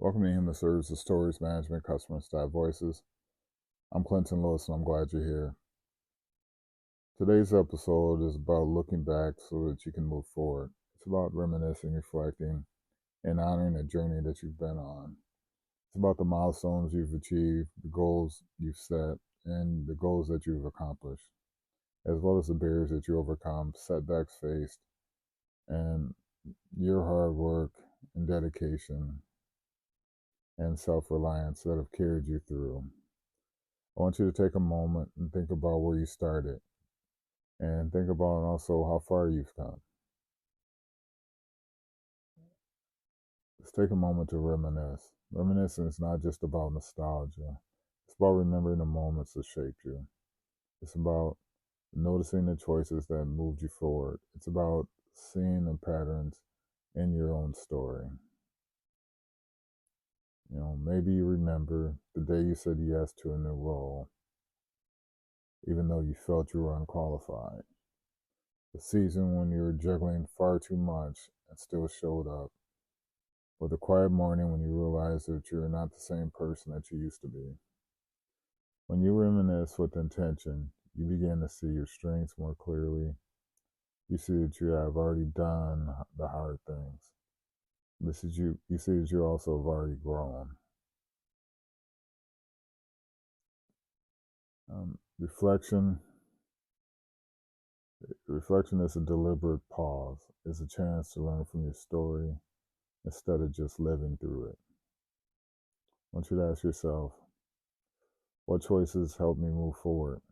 Welcome to Human Services Stories Management Customer Staff Voices. I'm Clinton Lewis and I'm glad you're here. Today's episode is about looking back so that you can move forward. It's about reminiscing, reflecting, and honoring the journey that you've been on. It's about the milestones you've achieved, the goals you've set, and the goals that you've accomplished, as well as the barriers that you overcome, setbacks faced, and your hard work and dedication and self-reliance that have carried you through. I want you to take a moment and think about where you started and think about also how far you've come. Let's take a moment to reminisce. Reminiscing is not just about nostalgia, it's about remembering the moments that shaped you. It's about noticing the choices that moved you forward. It's about seeing the patterns in your own story. Maybe you remember the day you said yes to a new role, even though you felt you were unqualified. The season when you were juggling far too much and still showed up. Or the quiet morning when you realize that you're not the same person that you used to be. When you reminisce with intention, you begin to see your strengths more clearly. You see that you have already done the hard things. You see that you also have already grown. Reflection is a deliberate pause. It's a chance to learn from your story instead of just living through it. I want you to ask yourself, what choices help me move forward?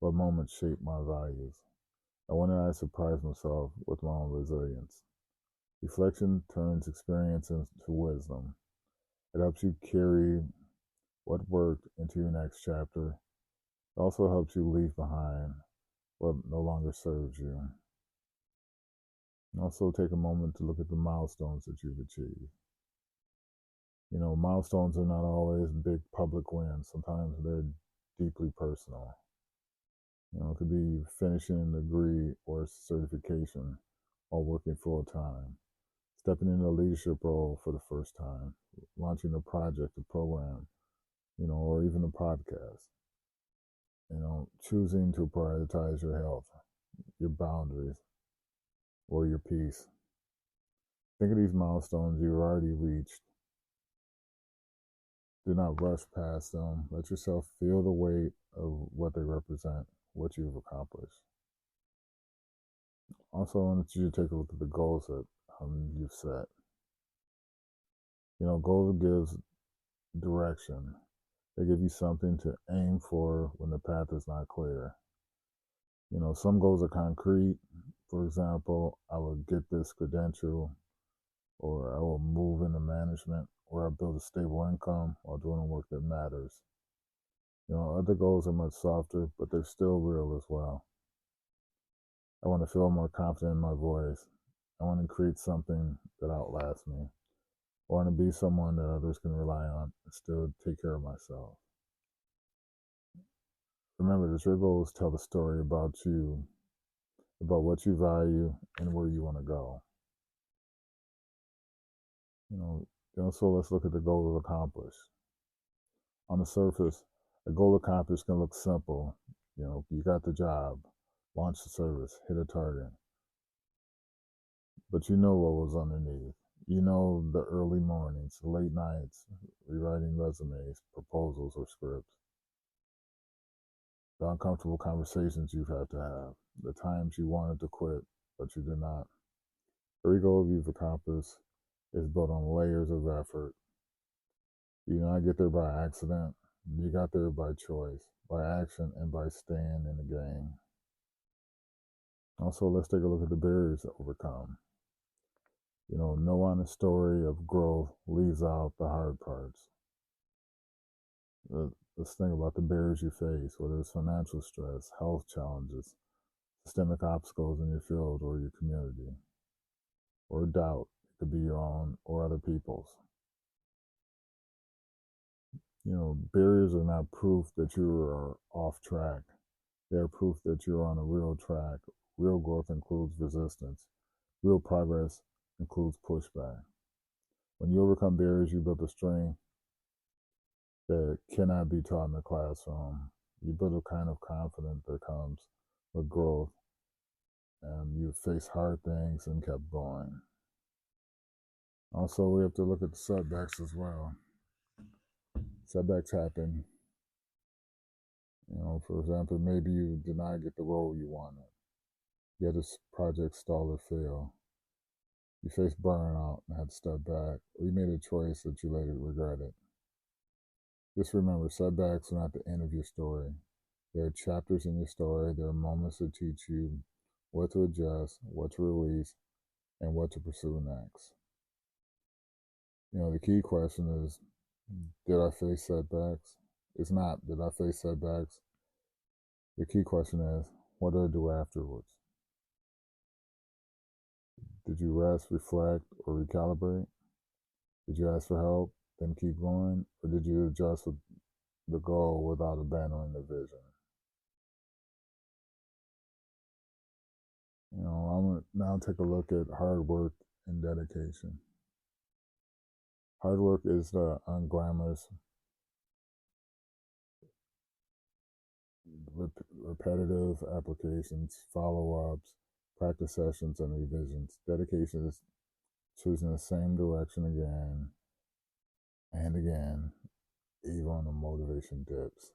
What moments shape my values? And when did I surprise myself with my own resilience? Reflection turns experience into wisdom. It helps you carry what worked into your next chapter. It also helps you leave behind what no longer serves you. And also take a moment to look at the milestones that you've achieved. Milestones are not always big public wins. Sometimes they're deeply personal. It could be finishing a degree or a certification while working full time, stepping into a leadership role for the first time, launching a project, a program, or even a podcast. Choosing to prioritize your health, your boundaries, or your peace. Think of these milestones you've already reached. Do not rush past them. Let yourself feel the weight of what they represent, what you've accomplished. Also, I want you to take a look at the goals that you've set. Goals gives direction. They give you something to aim for when the path is not clear. Some goals are concrete. For example, I will get this credential, or I will move into management, or I build a stable income while doing the work that matters. Other goals are much softer, but they're still real as well. I want to feel more confident in my voice. I want to create something that outlasts me. I want to be someone that others can rely on and still take care of myself. Remember that your goals tell the story about you, about what you value, and where you want to go. So let's look at the goals accomplished. On the surface, a goal accomplished can look simple. You got the job, launched the service, hit a target. But you know what was underneath. The early mornings, the late nights, rewriting resumes, proposals, or scripts. The uncomfortable conversations you've had to have. The times you wanted to quit, but you did not. Every goal you've accomplished is built on layers of effort. You did not get there by accident. You got there by choice, by action, and by staying in the game. Also, let's take a look at the barriers to overcome. No honest story of growth leaves out the hard parts. Let's think about the barriers you face, whether it's financial stress, health challenges, systemic obstacles in your field or your community, or doubt. It could be your own or other people's. Barriers are not proof that you are off track. They are proof that you're on a real track. Real growth includes resistance. Real progress includes pushback. When you overcome barriers, you build a strength that cannot be taught in the classroom. You build a kind of confidence that comes with growth, and you face hard things and kept going. Also, we have to look at the setbacks as well. Setbacks happen. For example, maybe you did not get the role you wanted. Yet this project stalled or failed. You faced burnout and had to step back, or you made a choice that you later regretted. Just remember, setbacks are not the end of your story. There are chapters in your story. There are moments that teach you what to adjust, what to release, and what to pursue next. The key question is, did I face setbacks? It's not, did I face setbacks? The key question is, what did I do afterwards? Did you rest, reflect, or recalibrate? Did you ask for help, then keep going? Or did you adjust with the goal without abandoning the vision? I'm going to now take a look at hard work and dedication. Hard work is the unglamorous, repetitive applications, follow-ups, practice sessions, and revisions. Dedication is choosing the same direction again and again, even when the motivation dips.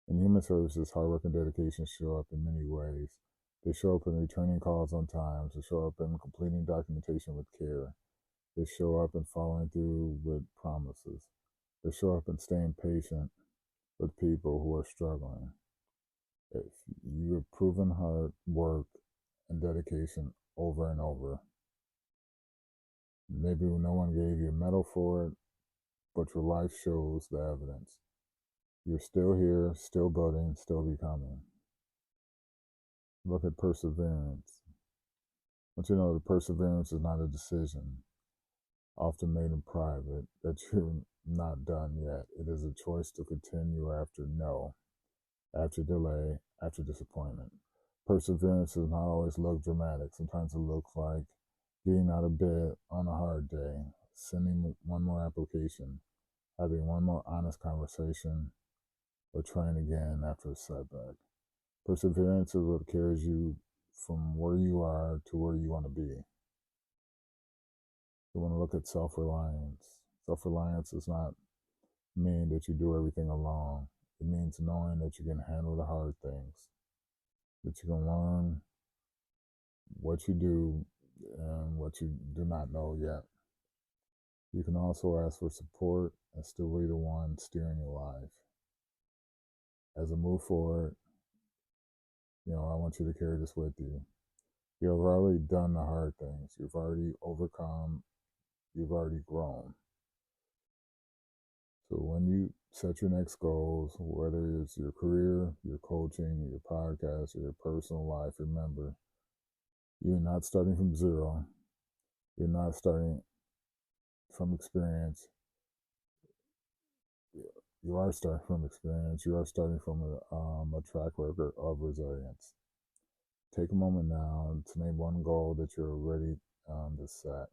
In human services, hard work and dedication show up in many ways. They show up in returning calls on time. They show up in completing documentation with care. They show up in following through with promises. They show up in staying patient with people who are struggling. If you have proven hard work and dedication over and over, maybe no one gave you a medal for it, but your life shows the evidence. You're still here, still building, still becoming. Look at perseverance. But the perseverance is not a decision, often made in private, that you're not done yet. It is a choice to continue after no, after delay, after disappointment. Perseverance does not always look dramatic. Sometimes it looks like getting out of bed on a hard day, sending one more application, having one more honest conversation, or trying again after a setback. Perseverance is what carries you from where you are to where you want to be. You want to look at self-reliance. Self-reliance does not mean that you do everything alone. It means knowing that you can handle the hard things, that you can learn what you do and what you do not know yet. You can also ask for support and still be the one steering your life. As I move forward, I want you to carry this with you. You've already done the hard things. You've already overcome. You've already grown. So when you set your next goals, whether it's your career, your coaching, your podcast, or your personal life, remember, you're not starting from zero. You're not starting from experience. You are starting from experience. You are starting from a track record of resilience. Take a moment now to name one goal that you're ready to set.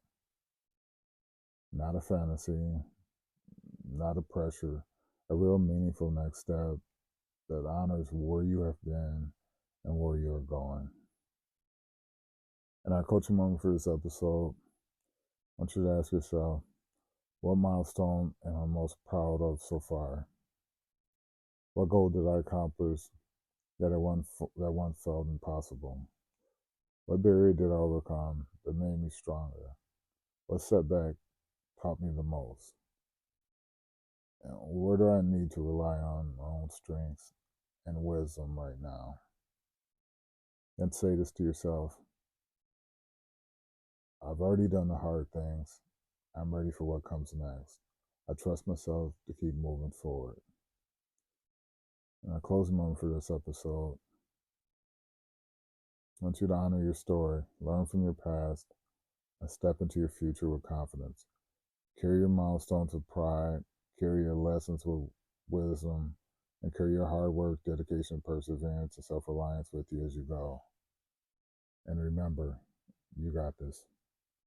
Not a fantasy, not a pressure, a real meaningful next step that honors where you have been and where you're going. And our coaching moment for this episode, I want you to ask yourself, what milestone am I most proud of so far? What goal did I accomplish that one felt impossible? What barrier did I overcome that made me stronger? What setback taught me the most? And where do I need to rely on my own strengths and wisdom right now? And say this to yourself, I've already done the hard things. I'm ready for what comes next. I trust myself to keep moving forward. And our closing moment for this episode, I want you to honor your story, learn from your past, and step into your future with confidence. Carry your milestones with pride, carry your lessons with wisdom, and carry your hard work, dedication, perseverance, and self-reliance with you as you go. And remember, you got this.